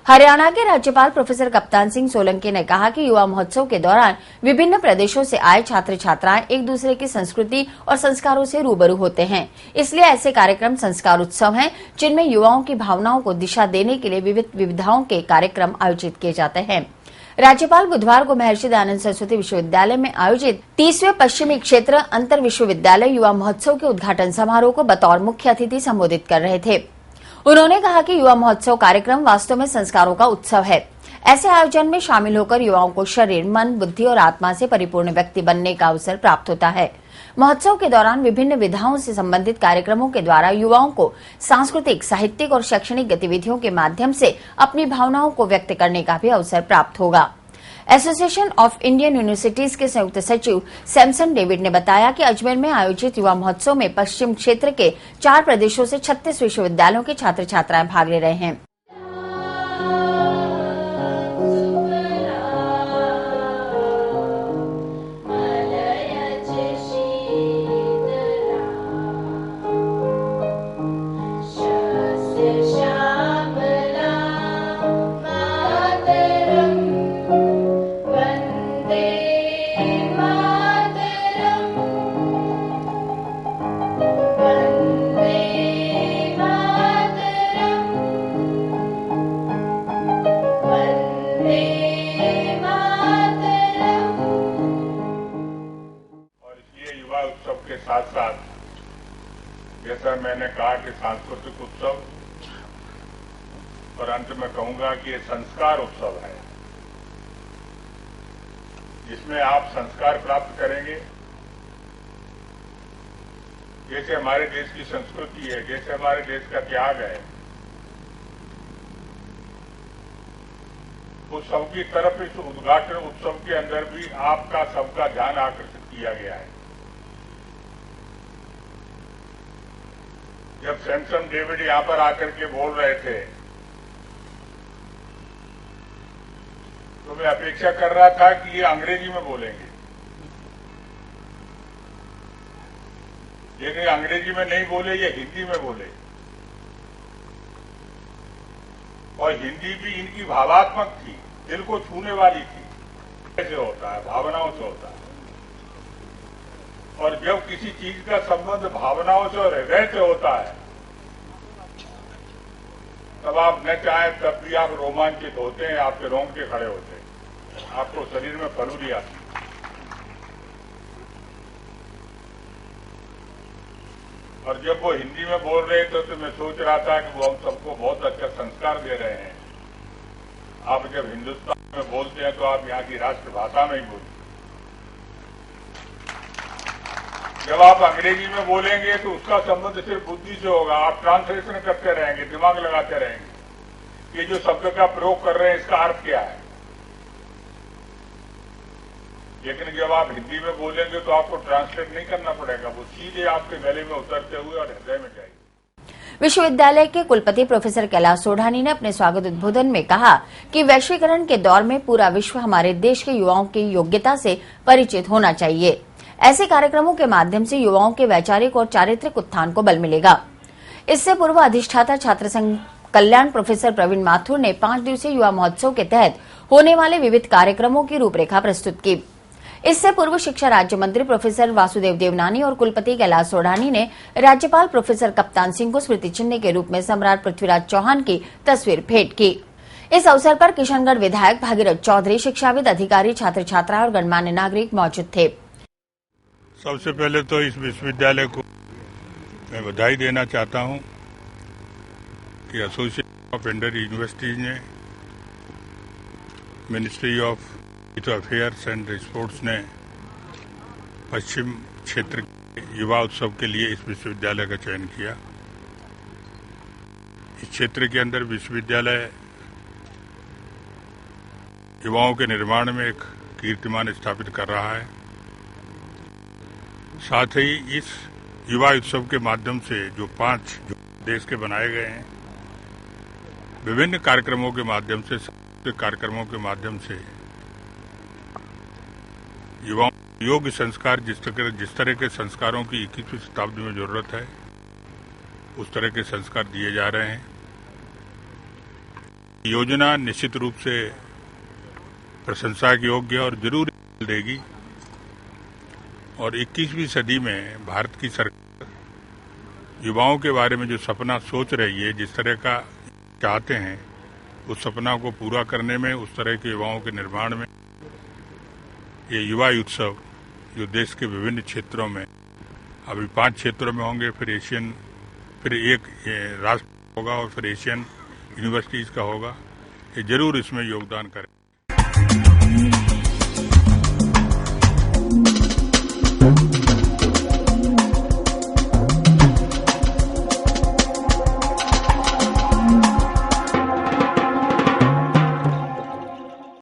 हरियाणा के राज्यपाल प्रोफेसर कप्तान सिंह सोलंकी ने कहा कि युवा महोत्सव के दौरान विभिन्न प्रदेशों से आए छात्र छात्राएं एक दूसरे की संस्कृति और संस्कारों से रूबरू होते हैं। इसलिए ऐसे कार्यक्रम संस्कार उत्सव हैं, जिनमें युवाओं की भावनाओं को दिशा देने के लिए विविध विविधाओं के कार्यक्रम आयोजित किए जाते हैं। राज्यपाल बुधवार को महर्षि दयानंद सरस्वती विश्वविद्यालय में आयोजित 30वें पश्चिमी क्षेत्र अंतर विश्वविद्यालय युवा महोत्सव के उद्घाटन समारोह को बतौर मुख्य अतिथि संबोधित कर रहे थे। उन्होंने कहा कि युवा महोत्सव कार्यक्रम वास्तव में संस्कारों का उत्सव है। ऐसे आयोजन में शामिल होकर युवाओं को शरीर, मन, बुद्धि और आत्मा से परिपूर्ण व्यक्ति बनने का अवसर प्राप्त होता है। महोत्सव के दौरान विभिन्न विधाओं से संबंधित कार्यक्रमों के द्वारा युवाओं को सांस्कृतिक, साहित्यिक और शैक्षणिक गतिविधियों के माध्यम से अपनी भावनाओं को व्यक्त करने का भी अवसर प्राप्त होगा। एसोसिएशन ऑफ इंडियन यूनिवर्सिटीज के संयुक्त सचिव सैमसन डेविड ने बताया कि अजमेर में आयोजित युवा महोत्सव में पश्चिम क्षेत्र के 4 प्रदेशों से 36 विश्वविद्यालयों के छात्र छात्राएं भाग ले रहे हैं। उत्सव के साथ साथ जैसा मैंने कहा कि सांस्कृतिक उत्सव और अंत में कहूंगा कि ये संस्कार उत्सव है, जिसमें आप संस्कार प्राप्त करेंगे। जैसे हमारे देश की संस्कृति है, जैसे हमारे देश का त्याग है, उस सब की तरफ इस उद्घाटन उत्सव के अंदर भी आपका सबका ध्यान आकर्षित किया गया है। जब सैमसन डेविड यहां पर आकर के बोल रहे थे तो मैं अपेक्षा कर रहा था कि ये अंग्रेजी में बोलेंगे, लेकिन अंग्रेजी में नहीं बोले, ये हिंदी में बोले। और हिंदी भी इनकी भावात्मक थी, दिल को छूने वाली थी। कैसे होता है, भावनाओं से होता है। और जब किसी चीज का संबंध भावनाओं से और हृदय से होता है, तब आप न चाहें तब भी आप रोमांचित होते हैं, आपके रोंगटे खड़े होते हैं, आपको शरीर में फलूदी आती है। और जब वो हिंदी में बोल रहे थे तो मैं सोच रहा था कि वो हम सबको बहुत अच्छा संस्कार दे रहे हैं। आप जब हिंदुस्तान में बोलते हैं तो आप यहाँ की राष्ट्रभाषा में ही बोलते हैं। जब आप अंग्रेजी में बोलेंगे तो उसका संबंध सिर्फ बुद्धि से होगा। आप ट्रांसलेशन करते रहेंगे, दिमाग लगाते रहेंगे, ये जो शब्द का प्रयोग कर रहे हैं इसका अर्थ क्या है। लेकिन जब आप हिंदी में बोलेंगे तो आपको ट्रांसलेट नहीं करना पड़ेगा, वो सीधे आपके गले में उतरते हुए और हृदय में जाएगी। विश्वविद्यालय के कुलपति प्रोफेसर कैलाश सोढ़ानी ने अपने स्वागत उद्बोधन में कहा कि वैश्वीकरण के दौर में पूरा विश्व हमारे देश के युवाओं की योग्यता से परिचित होना चाहिए। ऐसे कार्यक्रमों के माध्यम से युवाओं के वैचारिक और चारित्रिक उत्थान को बल मिलेगा। इससे पूर्व अधिष्ठाता छात्र संघ कल्याण प्रोफेसर प्रवीण माथुर ने 5 दिवसीय युवा महोत्सव के तहत होने वाले विविध कार्यक्रमों की रूपरेखा प्रस्तुत की। इससे पूर्व शिक्षा राज्य मंत्री प्रोफेसर वासुदेव देवनानी और कुलपति कैलाश सोढ़ानी ने राज्यपाल प्रोफेसर कप्तान सिंह को स्मृति चिन्ह के रूप में सम्राट पृथ्वीराज चौहान की तस्वीर भेंट की। इस अवसर पर किशनगढ़ विधायक भागीरथ चौधरी, शिक्षाविद, अधिकारी, छात्र छात्रा और गणमान्य नागरिक मौजूद थे। सबसे पहले तो इस विश्वविद्यालय को मैं बधाई देना चाहता हूं कि एसोसिएशन ऑफ इंडियन यूनिवर्सिटीज ने, ministry of youth affairs and sports ने पश्चिम क्षेत्र के युवा उत्सव के लिए इस विश्वविद्यालय का चयन किया। इस क्षेत्र के अंदर विश्वविद्यालय युवाओं के निर्माण में एक कीर्तिमान स्थापित कर रहा है। साथ ही इस युवा उत्सव के माध्यम से जो 5 देश के बनाए गए हैं, विभिन्न कार्यक्रमों के माध्यम से, सांस्कृतिक कार्यक्रमों के माध्यम से युवाओं योग्य संस्कार, जिस तरह के संस्कारों की 21वीं शताब्दी में जरूरत है, उस तरह के संस्कार दिए जा रहे हैं। योजना निश्चित रूप से प्रशंसा के योग्य और जरूर देगी। और 21वीं सदी में भारत की सरकार युवाओं के बारे में जो सपना सोच रही है, जिस तरह का चाहते हैं, उस सपना को पूरा करने में, उस तरह के युवाओं के निर्माण में ये युवा उत्सव जो देश के विभिन्न क्षेत्रों में, अभी 5 क्षेत्रों में होंगे, फिर एक राष्ट्र होगा और फिर एशियन यूनिवर्सिटीज का होगा, ये जरूर इसमें योगदान करें।